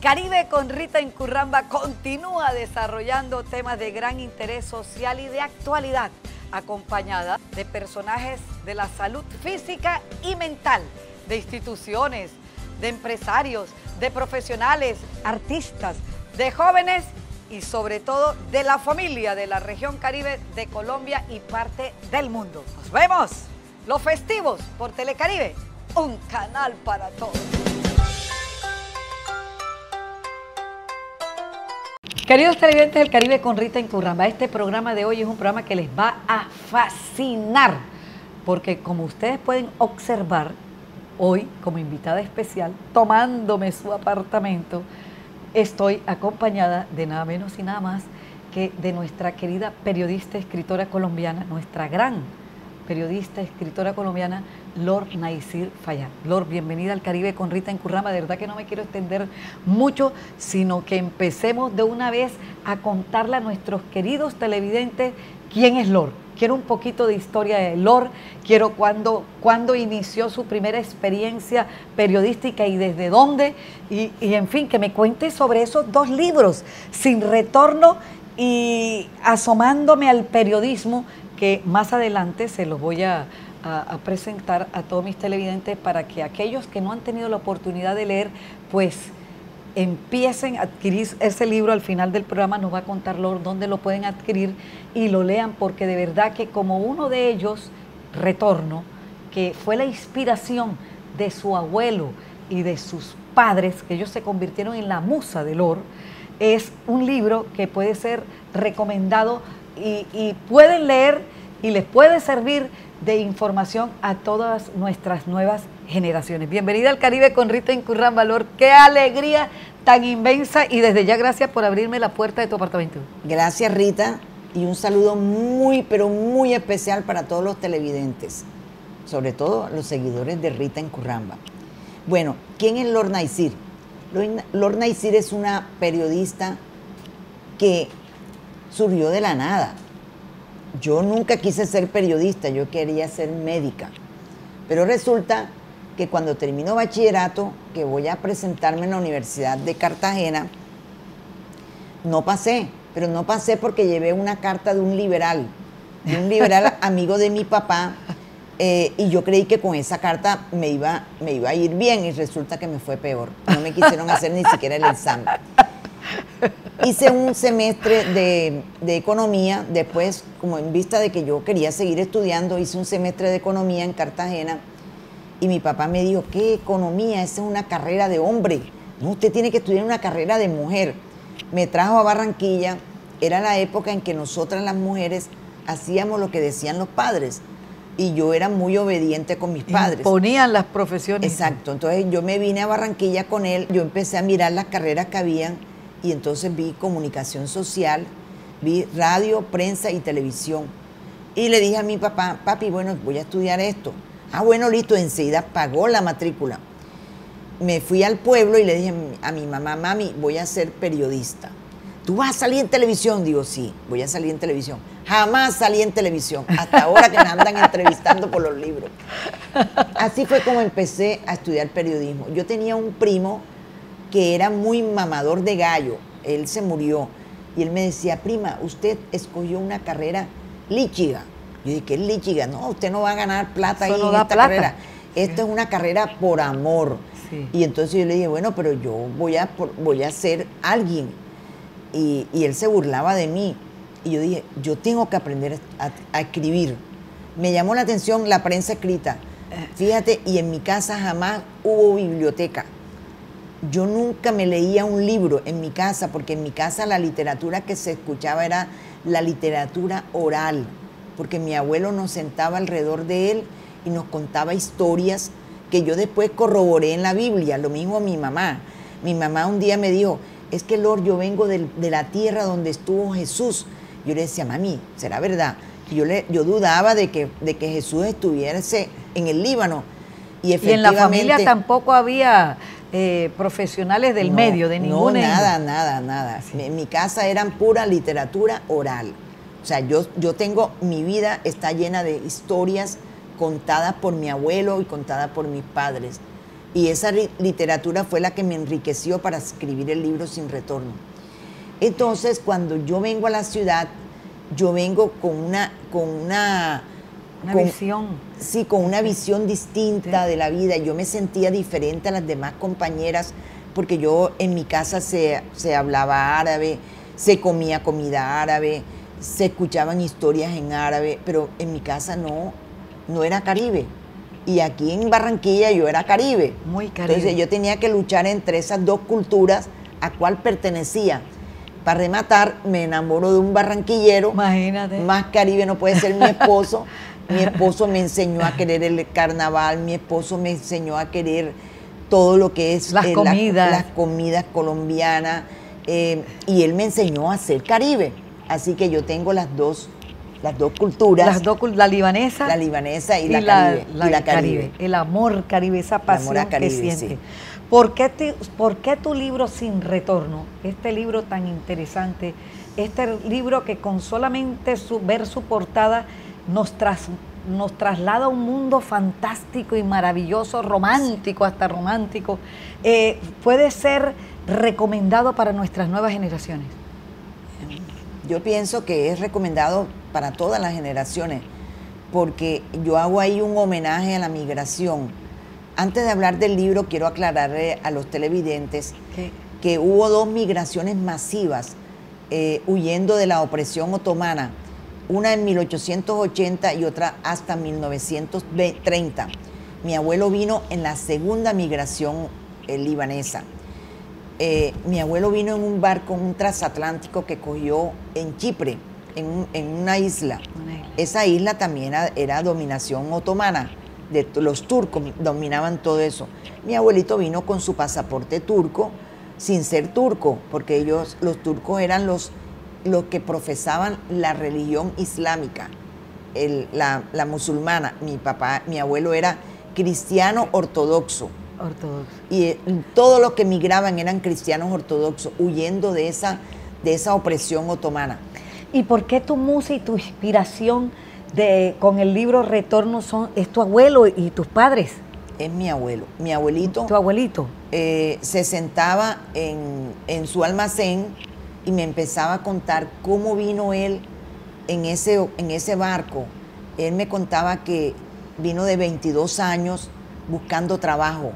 Caribe con Rita Incurramba continúa desarrollando temas de gran interés social y de actualidad, acompañada de personajes de la salud física y mental, de instituciones, de empresarios, de profesionales, artistas, de jóvenes y sobre todo de la familia de la región Caribe de Colombia y parte del mundo. Nos vemos los festivos por Telecaribe, un canal para todos. Queridos televidentes del Caribe con Rita Incurramba, este programa de hoy es un programa que les va a fascinar, porque como ustedes pueden observar, hoy como invitada especial, tomándome su apartamento, estoy acompañada de nada menos y nada más que de nuestra querida periodista, escritora colombiana, nuestra gran periodista, escritora colombiana, Lor Naisir Fayad. Lor, bienvenida al Caribe con Rita Incurramba. De verdad que no me quiero extender mucho, sino que empecemos de una vez a contarle a nuestros queridos televidentes quién es Lor. Quiero un poquito de historia de Lor, quiero cuándo inició su primera experiencia periodística y desde dónde, y en fin, que me cuente sobre esos dos libros, Sin Retorno y Asomándome al Periodismo, que más adelante se los voy a presentar a todos mis televidentes para que aquellos que no han tenido la oportunidad de leer, pues empiecen a adquirir ese libro. Al final del programa nos va a contar Lor dónde lo pueden adquirir y lo lean, porque de verdad que como uno de ellos, Retorno, que fue la inspiración de su abuelo y de sus padres, que ellos se convirtieron en la musa de Lor, es un libro que puede ser recomendado y pueden leer y les puede servir de información a todas nuestras nuevas generaciones. Bienvenida al Caribe con Rita Incurramba, Lor. Qué alegría tan inmensa, y desde ya gracias por abrirme la puerta de tu apartamento. Gracias, Rita, y un saludo muy, pero muy especial para todos los televidentes, sobre todo los seguidores de Rita Incurramba. Bueno, ¿quién es Lor Naisir? Lor Naisir es una periodista que surgió de la nada. Yo nunca quise ser periodista, yo quería ser médica. Pero resulta que cuando termino bachillerato, que voy a presentarme en la Universidad de Cartagena, no pasé, pero no pasé porque llevé una carta de un liberal amigo de mi papá, y yo creí que con esa carta me iba a ir bien, y resulta que me fue peor. No me quisieron hacer ni siquiera el examen. Hice un semestre de economía, después, como en vista de que yo quería seguir estudiando, hice un semestre de economía en Cartagena, y mi papá me dijo, ¿qué economía? Esa es una carrera de hombre, no, usted tiene que estudiar una carrera de mujer. Me trajo a Barranquilla, era la época en que nosotras las mujeres hacíamos lo que decían los padres, y yo era muy obediente con mis padres. Ponían las profesiones. Exacto, entonces yo me vine a Barranquilla con él, yo empecé a mirar las carreras que habían, y entonces vi comunicación social, vi radio, prensa y televisión. Y le dije a mi papá, papi, bueno, voy a estudiar esto. Ah, bueno, listo, enseguida pagó la matrícula. Me fui al pueblo y le dije a mi mamá, mami, voy a ser periodista. ¿Tú vas a salir en televisión? Digo, sí, voy a salir en televisión. Jamás salí en televisión, hasta ahora que me andan entrevistando por los libros. Así fue como empecé a estudiar periodismo. Yo tenía un primo que era muy mamador de gallo, él se murió, y él me decía, prima, usted escogió una carrera líchiga. Yo dije, ¿qué es líchiga? No, usted no va a ganar plata ahí en esta carrera. Esto es una carrera por amor. Sí. Y entonces yo le dije, bueno, pero yo voy a ser alguien. Y él se burlaba de mí. Y yo dije, yo tengo que aprender a escribir. Me llamó la atención la prensa escrita. Fíjate, y en mi casa jamás hubo biblioteca. Yo nunca me leía un libro en mi casa, porque en mi casa la literatura que se escuchaba era la literatura oral, porque mi abuelo nos sentaba alrededor de él y nos contaba historias que yo después corroboré en la Biblia. Lo mismo mi mamá. Mi mamá un día me dijo, es que Lor, yo vengo de la tierra donde estuvo Jesús. Yo le decía, mami, ¿será verdad? Y yo dudaba de que Jesús estuviese en el Líbano. Y efectivamente, en la familia tampoco había profesionales del medio, de ninguna. No, nada. Sí. En mi casa eran pura literatura oral. O sea, yo tengo, mi vida está llena de historias contadas por mi abuelo y contadas por mis padres. Y esa literatura fue la que me enriqueció para escribir el libro Sin Retorno. Entonces, cuando yo vengo a la ciudad, yo vengo con una visión. Sí, con una visión distinta de la vida. Yo me sentía diferente a las demás compañeras, porque yo en mi casa se hablaba árabe, se comía comida árabe, se escuchaban historias en árabe, pero en mi casa no era caribe. Y aquí en Barranquilla yo era caribe. Muy caribe. Entonces yo tenía que luchar entre esas dos culturas a cuál pertenecía. Para rematar, me enamoro de un barranquillero. Imagínate. Más caribe no puede ser mi esposo. Mi esposo me enseñó a querer el carnaval, mi esposo me enseñó a querer todo lo que es las comidas colombianas, y él me enseñó a ser caribe. Así que yo tengo las dos culturas. La libanesa. La libanesa y la caribe. El amor caribe, esa pasión que siente. Sí. ¿Por qué tu libro Sin Retorno, este libro tan interesante, este libro que con solamente ver su portada nos traslada a un mundo fantástico y maravilloso, romántico, hasta romántico, puede ser recomendado para nuestras nuevas generaciones? Yo pienso que es recomendado para todas las generaciones, porque yo hago ahí un homenaje a la migración. Antes de hablar del libro, quiero aclararle a los televidentes que hubo 2 migraciones masivas huyendo de la opresión otomana, una en 1880 y otra hasta 1930. Mi abuelo vino en la segunda migración libanesa. Mi abuelo vino en un barco, un transatlántico que cogió en Chipre, en una isla. Esa isla también era dominación otomana, los turcos dominaban todo eso. Mi abuelito vino con su pasaporte turco, sin ser turco, porque los turcos eran los que profesaban la religión islámica, la musulmana. Mi abuelo era cristiano ortodoxo. Y todos los que migraban eran cristianos ortodoxos, huyendo de esa opresión otomana. ¿Y por qué tu musa y tu inspiración con el libro Retorno es tu abuelo y tus padres? Es mi abuelo. Mi abuelito. ¿Tu abuelito? Se sentaba en su almacén y me empezaba a contar cómo vino él en ese barco. Él me contaba que vino de 22 años buscando trabajo,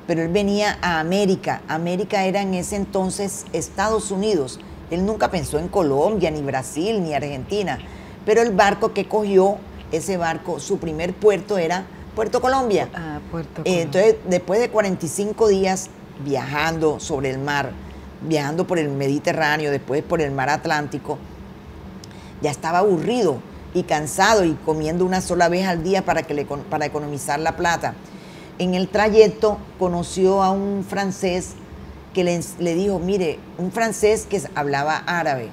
pero él venía a América. América era en ese entonces Estados Unidos. Él nunca pensó en Colombia, ni Brasil, ni Argentina, pero el barco que cogió, ese barco, su primer puerto era Puerto Colombia. Puerto Colombia. Entonces, después de 45 días viajando sobre el mar, viajando por el Mediterráneo, después por el mar Atlántico, ya estaba aburrido y cansado y comiendo una sola vez al día para economizar la plata. En el trayecto conoció a un francés que le dijo, mire, un francés que hablaba árabe,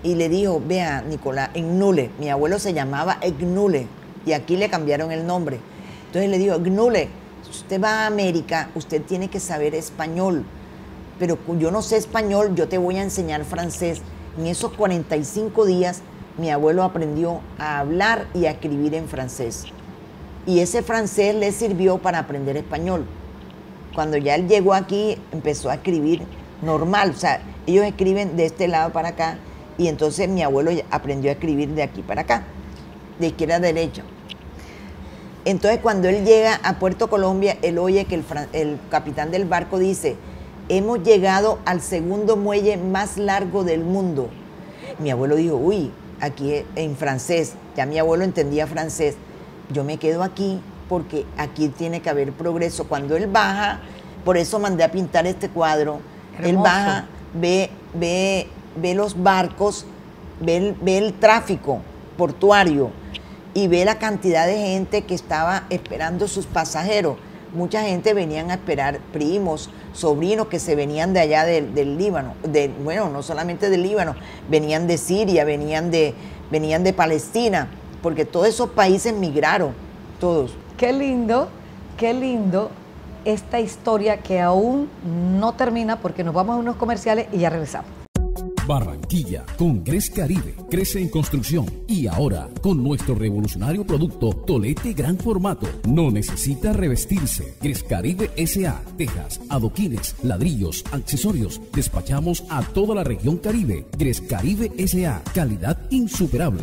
y le dijo, vea, Nicolás, Egnule, mi abuelo se llamaba Egnule, y aquí le cambiaron el nombre. Entonces le dijo, Egnule, si usted va a América, usted tiene que saber español, pero yo no sé español, yo te voy a enseñar francés. En esos 45 días, mi abuelo aprendió a hablar y a escribir en francés. Y ese francés le sirvió para aprender español. Cuando ya él llegó aquí, empezó a escribir normal. O sea, ellos escriben de este lado para acá, y entonces mi abuelo aprendió a escribir de aquí para acá, de izquierda a derecha. Entonces, cuando él llega a Puerto Colombia, él oye que el capitán del barco dice, hemos llegado al segundo muelle más largo del mundo. Mi abuelo dijo, uy, aquí en francés, ya mi abuelo entendía francés, yo me quedo aquí porque aquí tiene que haber progreso. Cuando él baja, por eso mandé a pintar este cuadro, hermoso. Él baja, ve los barcos, ve el tráfico portuario y ve la cantidad de gente que estaba esperando sus pasajeros. Mucha gente venían a esperar, primos, sobrinos que se venían de allá del Líbano, bueno, no solamente del Líbano, venían de Siria, venían de Palestina, porque todos esos países migraron, todos. Qué lindo esta historia que aún no termina, porque nos vamos a unos comerciales y ya regresamos. Barranquilla, con Gres Caribe, crece en construcción y ahora con nuestro revolucionario producto Tolete Gran Formato. No necesita revestirse. Gres Caribe S.A. Tejas, adoquines, ladrillos, accesorios. Despachamos a toda la región Caribe. Gres Caribe S.A. Calidad insuperable.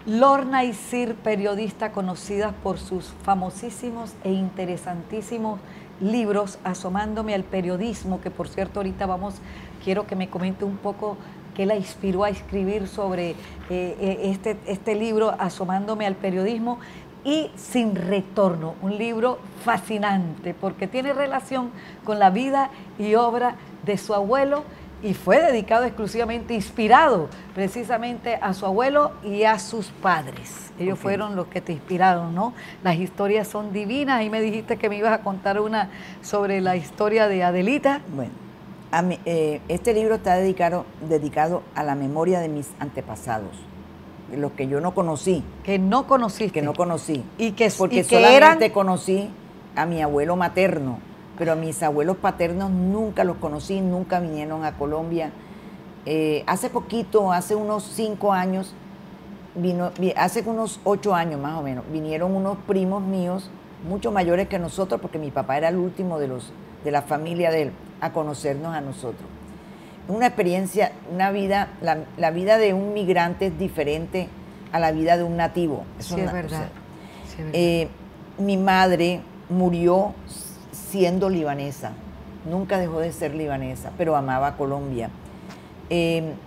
Lorna Isir, periodista conocida por sus famosísimos e interesantísimos libros, Asomándome al periodismo, que por cierto ahorita quiero que me comente un poco qué la inspiró a escribir sobre este libro, Asomándome al periodismo, y Sin Retorno, un libro fascinante porque tiene relación con la vida y obra de su abuelo, y fue dedicado exclusivamente, inspirado precisamente a su abuelo y a sus padres. Ellos fueron los que te inspiraron, ¿no? Las historias son divinas. Ahí me dijiste que me ibas a contar una sobre la historia de Adelita. Bueno, este libro está dedicado a la memoria de mis antepasados, los que yo no conocí. Que no conociste. Que no conocí. Porque solamente conocí a mi abuelo materno, pero a mis abuelos paternos nunca los conocí, nunca vinieron a Colombia. Hace poquito, hace unos 5 años, hace unos 8 años más o menos, vinieron unos primos míos, mucho mayores que nosotros, porque mi papá era el último de la familia de él, a conocernos a nosotros. Una experiencia, una vida, la vida de un migrante es diferente a la vida de un nativo. Sí, es verdad. Mi madre murió siendo libanesa, nunca dejó de ser libanesa, pero amaba a Colombia.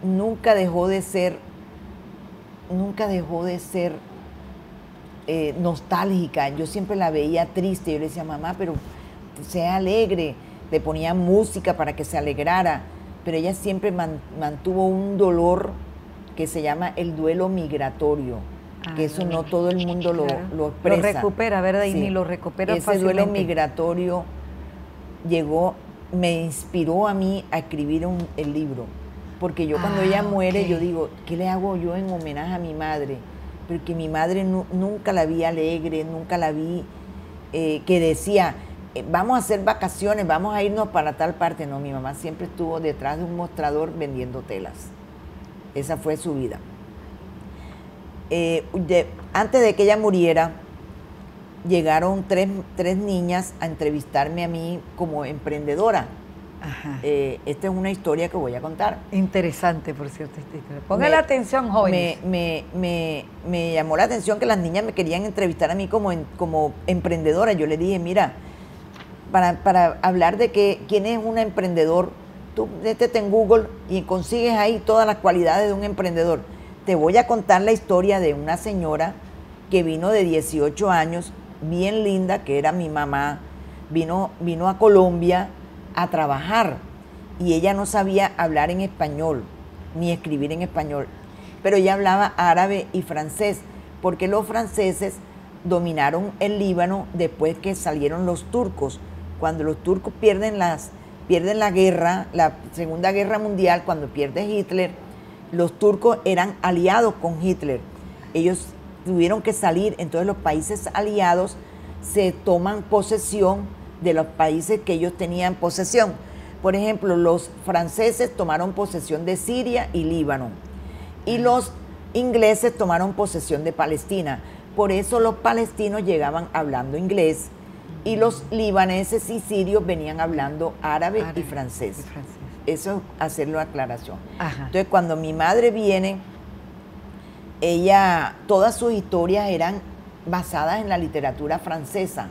Nunca dejó de ser nostálgica. Yo siempre la veía triste. Yo le decía, mamá, pero sea alegre. Le ponía música para que se alegrara, pero ella siempre mantuvo un dolor que se llama el duelo migratorio, que eso no todo el mundo lo expresa. Lo recupera, ¿verdad? Sí. Y ni lo recupera ese fácilmente. Duelo migratorio me inspiró a mí a escribir el libro, porque yo cuando ella muere, yo digo, ¿qué le hago yo en homenaje a mi madre? Porque mi madre nunca la vi alegre, nunca la vi que decía, vamos a hacer vacaciones, vamos a irnos para tal parte. No, mi mamá siempre estuvo detrás de un mostrador vendiendo telas. Esa fue su vida. Antes de que ella muriera, llegaron tres niñas a entrevistarme a mí como emprendedora. Ajá. Esta es una historia que voy a contar. Interesante, por cierto, esta historia. Póngale atención, jóvenes. Me llamó la atención que las niñas me querían entrevistar a mí como emprendedora. Yo le dije, mira, para hablar de quién es un emprendedor, tú métete en Google y consigues ahí todas las cualidades de un emprendedor. Te voy a contar la historia de una señora que vino de 18 años, bien linda, que era mi mamá, vino a Colombia a trabajar y ella no sabía hablar en español, ni escribir en español, pero ella hablaba árabe y francés, porque los franceses dominaron el Líbano después que salieron los turcos. Cuando los turcos pierden la guerra, la Segunda Guerra Mundial, cuando pierde Hitler, los turcos eran aliados con Hitler. Ellos tuvieron que salir, entonces los países aliados se toman posesión de los países que ellos tenían posesión. Por ejemplo, los franceses tomaron posesión de Siria y Líbano, y los ingleses tomaron posesión de Palestina. Por eso los palestinos llegaban hablando inglés, y los libaneses y sirios venían hablando árabe y francés. Eso es hacer la aclaración. Ajá. Entonces, cuando mi madre viene, todas sus historias eran basadas en la literatura francesa.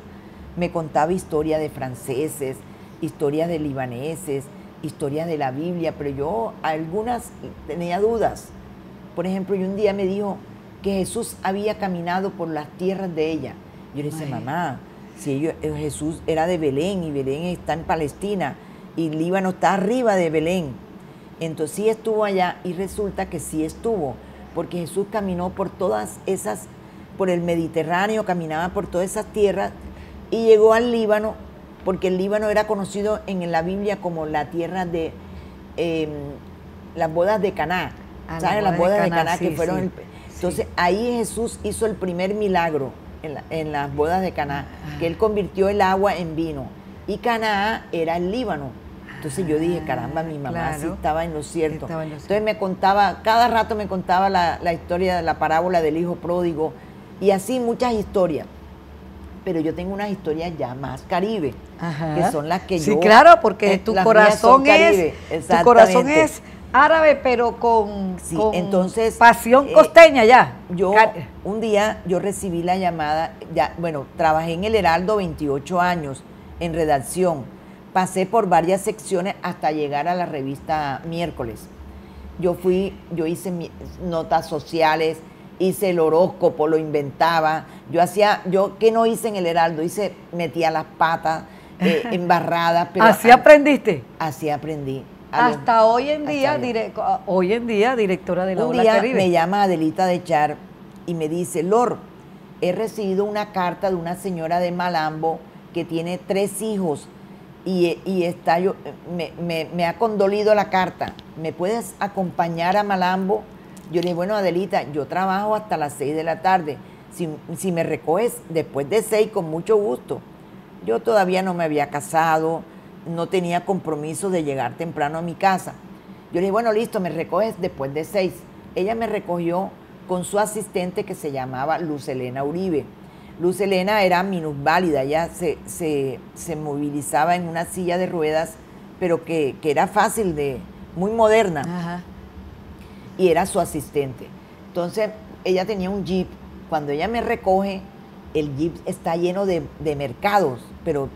Me contaba historias de franceses, historias de libaneses, historias de la Biblia, pero yo algunas tenía dudas. Por ejemplo, un día me dijo que Jesús había caminado por las tierras de ella. Yo le decía, mamá, si Jesús era de Belén, y Belén está en Palestina, y Líbano está arriba de Belén. Entonces sí estuvo allá, y resulta que sí estuvo, porque Jesús caminó por todas esas por el Mediterráneo, caminaba por todas esas tierras y llegó al Líbano, porque el Líbano era conocido en la Biblia como la tierra de las bodas de Caná. ¿Sabes? Las bodas de Caná, que fueron... Sí. Entonces, ahí Jesús hizo el primer milagro en las bodas de Caná, que él convirtió el agua en vino. Y Caná era el Líbano. Entonces yo dije, caramba, mi mamá sí estaba en lo cierto. Entonces me contaba, cada rato me contaba la historia de la parábola del hijo pródigo, y así muchas historias. Pero yo tengo unas historias ya más caribe, que son las que yo... Sí, claro, porque tu corazón es árabe, pero con entonces, pasión costeña ya. Un día yo recibí la llamada, trabajé en el Heraldo 28 años en redacción, pasé por varias secciones hasta llegar a la revista Miércoles. Yo hice notas sociales, hice el horóscopo, lo inventaba. ¿Qué no hice en el Heraldo? Metía las patas embarradas. Pero ¿Así aprendiste? Así aprendí. Hasta hoy en día, directora de la Ola Caribe. Un día me llama Adelita de Char y me dice, Lor, he recibido una carta de una señora de Malambo que tiene 3 hijos y me ha condolido la carta. ¿Me puedes acompañar a Malambo? Yo le dije, bueno, Adelita, yo trabajo hasta las 6 de la tarde. Si me recoges después de 6, con mucho gusto. Yo todavía no me había casado, no tenía compromiso de llegar temprano a mi casa. Yo le dije, bueno, listo, me recoges después de 6. Ella me recogió con su asistente que se llamaba Luz Helena Uribe. Luz Helena era minusválida, ella se movilizaba en una silla de ruedas, pero que era fácil, muy moderna. Ajá. Y era su asistente. Entonces, ella tenía un jeep. Cuando ella me recoge, el jeep está lleno de mercados, pero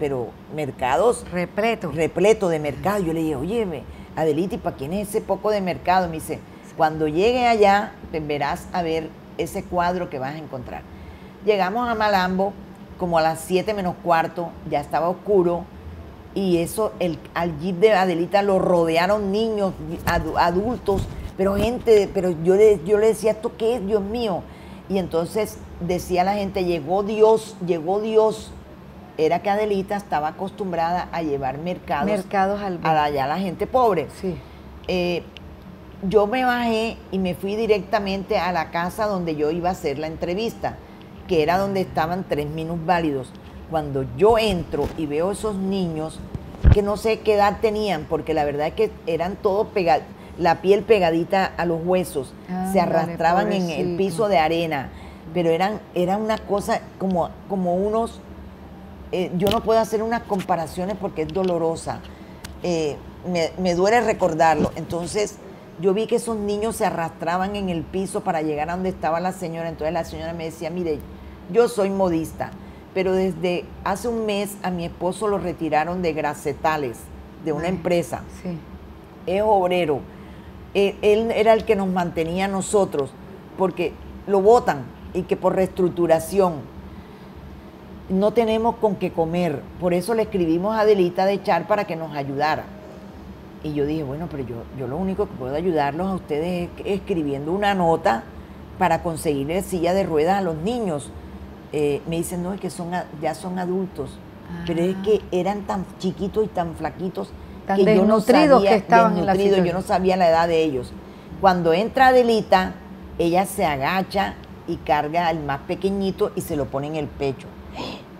mercados... repleto de mercados. Yo le dije, oye, Adelita, ¿y para quién es ese poco de mercado? Me dice, cuando llegue allá, verás a ver ese cuadro que vas a encontrar. Llegamos a Malambo, como a las 7 menos cuarto, ya estaba oscuro, y al jeep de Adelita lo rodearon niños, adultos, pero yo le decía, ¿esto qué es, Dios mío? Y entonces decía la gente, llegó Dios. Era que Adelita estaba acostumbrada a llevar mercados allá a la gente pobre. Sí. Yo me bajé y me fui directamente a la casa donde yo iba a hacer la entrevista, que era donde estaban 3 minusválidos. Cuando yo entro y veo esos niños, que no sé qué edad tenían, porque la verdad es que eran todos pegados, la piel pegadita a los huesos, se arrastraban en el piso de arena, pero eran una cosa como unos, yo no puedo hacer unas comparaciones porque es dolorosa, me duele recordarlo. Entonces yo vi que esos niños se arrastraban en el piso para llegar a donde estaba la señora. Entonces la señora me decía, mire, yo soy modista, pero desde hace un mes a mi esposo lo retiraron de Gracetales, de una empresa. Sí. Es obrero. Él era el que nos mantenía a nosotros, porque lo botan y que por reestructuración no tenemos con qué comer. Por eso le escribimos a Adelita de Char para que nos ayudara. Y yo dije, bueno, pero yo lo único que puedo ayudarlos a ustedes es escribiendo una nota para conseguirle silla de ruedas a los niños. Me dicen, no, es que ya son adultos, pero es que eran tan chiquitos y tan flaquitos, tan que yo no sabía, que estaban en la situación. Yo no sabía la edad de ellos. Cuando entra Adelita, ella se agacha y carga al más pequeñito y se lo pone en el pecho.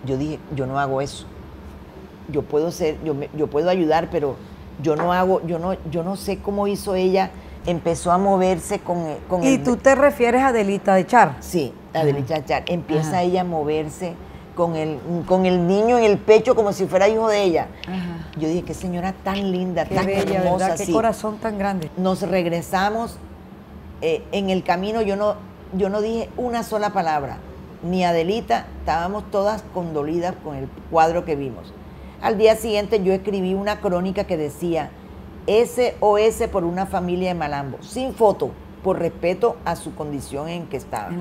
Yo dije, yo no hago eso. Yo puedo ayudar, pero yo no sé cómo hizo ella. Empezó a moverse con ¿Y tú te refieres a Adelita de Char? Sí, Adelita de Char. Empieza ella a moverse con el niño en el pecho como si fuera hijo de ella. Ajá. Yo dije, qué señora tan linda, qué tan bella, hermosa. ¿verdad? Qué corazón tan grande. Nos regresamos. En el camino yo no dije una sola palabra. Ni Adelita, estábamos todas condolidas con el cuadro que vimos. Al día siguiente yo escribí una crónica que decía, SOS por una familia de Malambo, sin foto, por respeto a su condición en que estaba.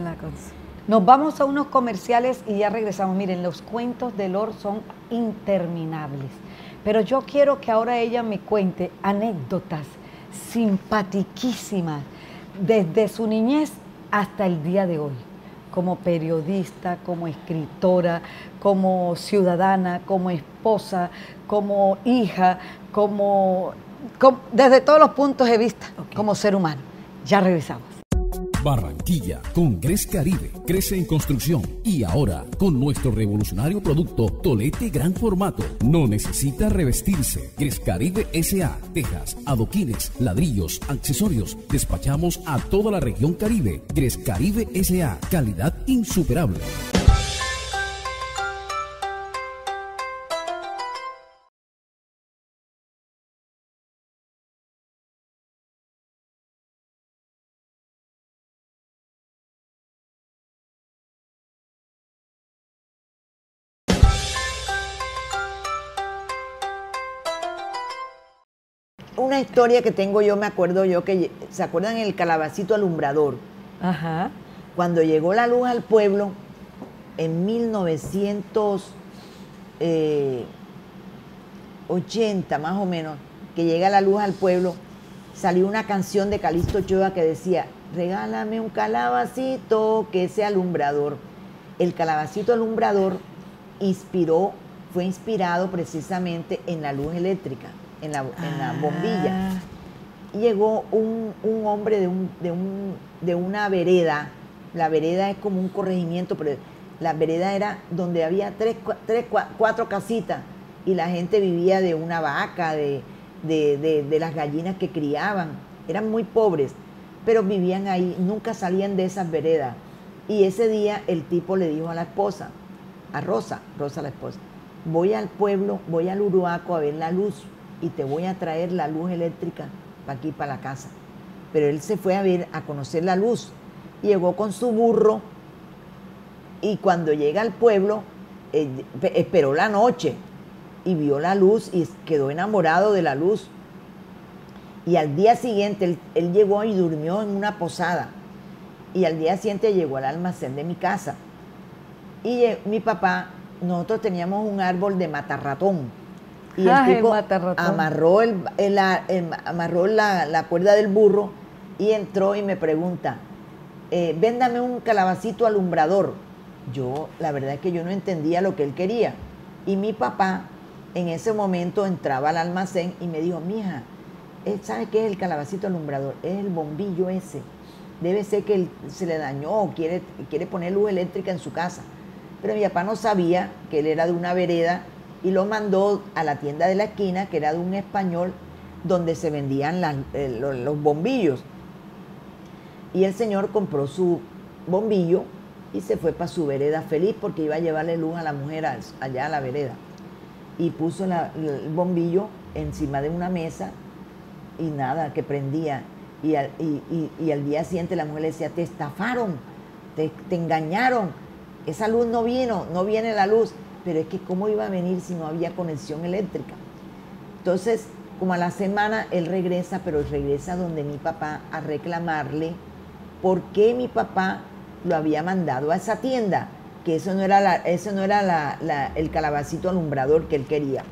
Nos vamos a unos comerciales y ya regresamos. Miren, los cuentos de Lor son interminables, pero yo quiero que ahora ella me cuente anécdotas simpatiquísimas desde su niñez hasta el día de hoy. como periodista, como escritora, como ciudadana, como esposa, como hija, desde todos los puntos de vista, como ser humano. Ya regresamos. Barranquilla, con Gres Caribe, crece en construcción y ahora con nuestro revolucionario producto Tolete Gran Formato. No necesita revestirse. Gres Caribe S.A. Tejas, adoquines, ladrillos, accesorios. Despachamos a toda la región Caribe. Gres Caribe S.A. Calidad insuperable. Una historia que tengo yo, me acuerdo yo, que ¿se acuerdan el calabacito alumbrador? Ajá. Cuando llegó la luz al pueblo, en 1980 más o menos, que llega la luz al pueblo, salió una canción de Calixto Ochoa que decía, regálame un calabacito que sea alumbrador. El calabacito alumbrador fue inspirado precisamente en la luz eléctrica. En la bombilla. Llegó un hombre de una vereda. La vereda es como un corregimiento, pero la vereda era donde había cuatro casitas y la gente vivía de una vaca, de las gallinas que criaban. Eran muy pobres, pero vivían ahí, nunca salían de esas veredas. Y ese día el tipo le dijo a la esposa, a Rosa la esposa, voy al pueblo, voy al Uruaco a ver la luz y te voy a traer la luz eléctrica para aquí, para la casa. Pero él se fue a conocer la luz. Llegó con su burro y cuando llega al pueblo, esperó la noche y vio la luz y quedó enamorado de la luz. Y al día siguiente, él llegó y durmió en una posada. Y al día siguiente llegó al almacén de mi casa. Y mi papá, nosotros teníamos un árbol de matarratón. Y el tipo amarró la cuerda del burro y entró y me pregunta, véndame un calabacito alumbrador. Yo, la verdad es que yo no entendía lo que él quería. Y mi papá en ese momento entraba al almacén y me dijo, mija, ¿sabe qué es el calabacito alumbrador? Es el bombillo ese. Debe ser que se le dañó o quiere poner luz eléctrica en su casa. Pero mi papá no sabía que él era de una vereda y lo mandó a la tienda de la esquina, que era de un español, donde se vendían los bombillos. Y el señor compró su bombillo y se fue para su vereda feliz porque iba a llevarle luz a la mujer allá a la vereda. Y puso el bombillo encima de una mesa y nada, que prendía. Y al día siguiente la mujer le decía, te estafaron, te engañaron, esa luz no viene la luz. Pero es que ¿cómo iba a venir si no había conexión eléctrica? Entonces, como a la semana, él regresa, pero regresa donde mi papá a reclamarle por qué mi papá lo había mandado a esa tienda, que eso no era el calabacito alumbrador que él quería.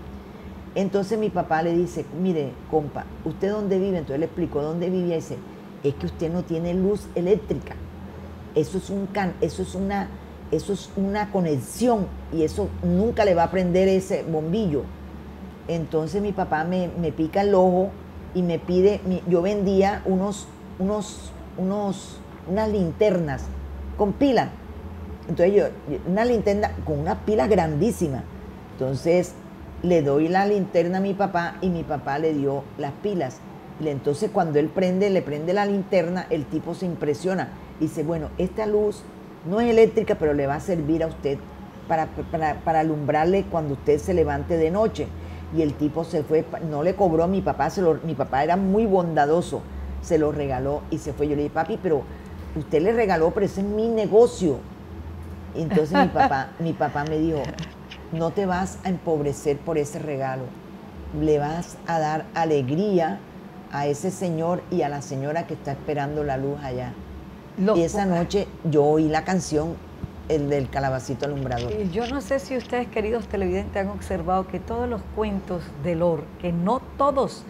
Entonces mi papá le dice, mire, compa, ¿usted dónde vive? Entonces le explicó dónde vivía y dice, es que usted no tiene luz eléctrica. Eso es una conexión y eso nunca le va a prender ese bombillo. Entonces mi papá me pica el ojo y me pide, yo vendía unas linternas con pila. Entonces una linterna con una pila grandísima. Entonces le doy la linterna a mi papá y mi papá le dio las pilas. Entonces cuando él le prende la linterna, el tipo se impresiona. Dice, bueno, esta luz no es eléctrica, pero le va a servir a usted para alumbrarle cuando usted se levante de noche. Y el tipo se fue, no le cobró a mi papá, mi papá era muy bondadoso, se lo regaló y se fue. Yo le dije, papi, pero usted le regaló, pero ese es mi negocio. Y entonces mi papá me dijo, no te vas a empobrecer por ese regalo, le vas a dar alegría a ese señor y a la señora que está esperando la luz allá. Y esa noche yo oí la canción, el del calabacito alumbrador. Yo no sé si ustedes, queridos televidentes, han observado que todos los cuentos de Lor, que no todos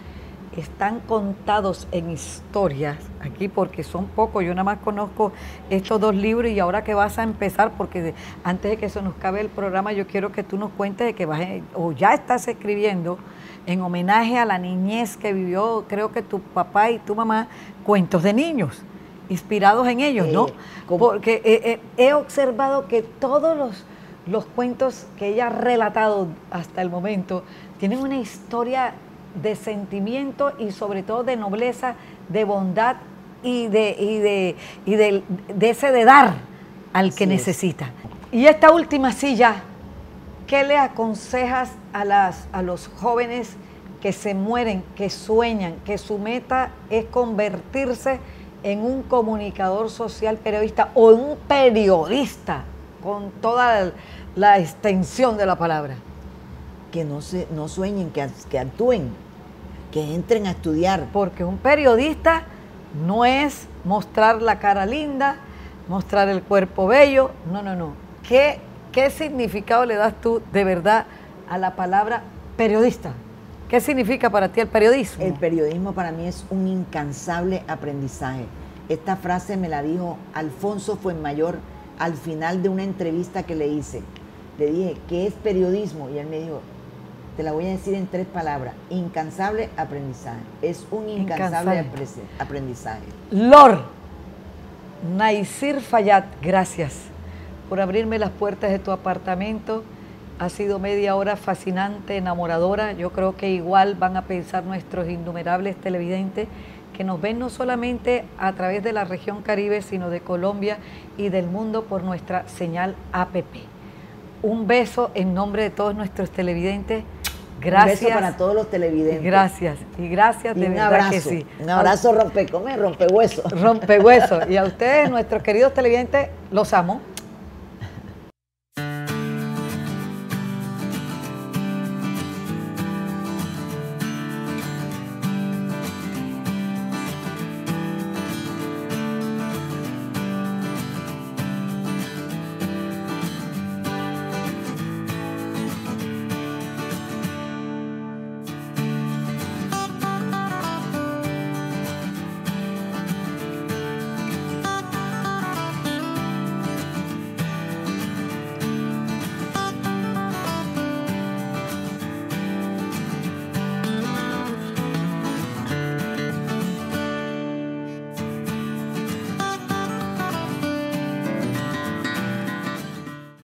están contados en historias, aquí porque son pocos, yo nada más conozco estos 2 libros y ahora que vas a empezar, porque antes de que se nos acabe el programa, yo quiero que tú nos cuentes de que vas o ya estás escribiendo en homenaje a la niñez que vivió, creo que tu papá y tu mamá, cuentos de niños, inspirados en ellos, ¿no? Porque he observado que todos los cuentos que ella ha relatado hasta el momento tienen una historia de sentimiento y sobre todo de nobleza, de bondad y de ese de dar al que necesita. Y esta última silla, ¿qué le aconsejas a los jóvenes que se mueren, que sueñan, que su meta es convertirse en un comunicador social periodista o en un periodista con toda la extensión de la palabra? Que no sueñen, que actúen, que entren a estudiar. Porque un periodista no es mostrar la cara linda, mostrar el cuerpo bello, no. ¿Qué significado le das tú de verdad a la palabra periodista? ¿Qué significa para ti el periodismo? El periodismo para mí es un incansable aprendizaje. Esta frase me la dijo Alfonso Fuenmayor al final de una entrevista que le hice. Le dije, ¿qué es periodismo? Y él me dijo, te la voy a decir en 3 palabras, incansable aprendizaje. Es un incansable aprendizaje. Lord Naisir Fayad, gracias por abrirme las puertas de tu apartamento. Ha sido media hora fascinante, enamoradora. Yo creo que igual van a pensar nuestros innumerables televidentes que nos ven no solamente a través de la región Caribe, sino de Colombia y del mundo por nuestra señal APP. Un beso en nombre de todos nuestros televidentes. Gracias. Un beso para todos los televidentes. Gracias. Y gracias de verdad abrazo, que sí. Un abrazo rompehuesos. Rompehuesos. Y a ustedes, nuestros queridos televidentes, los amo.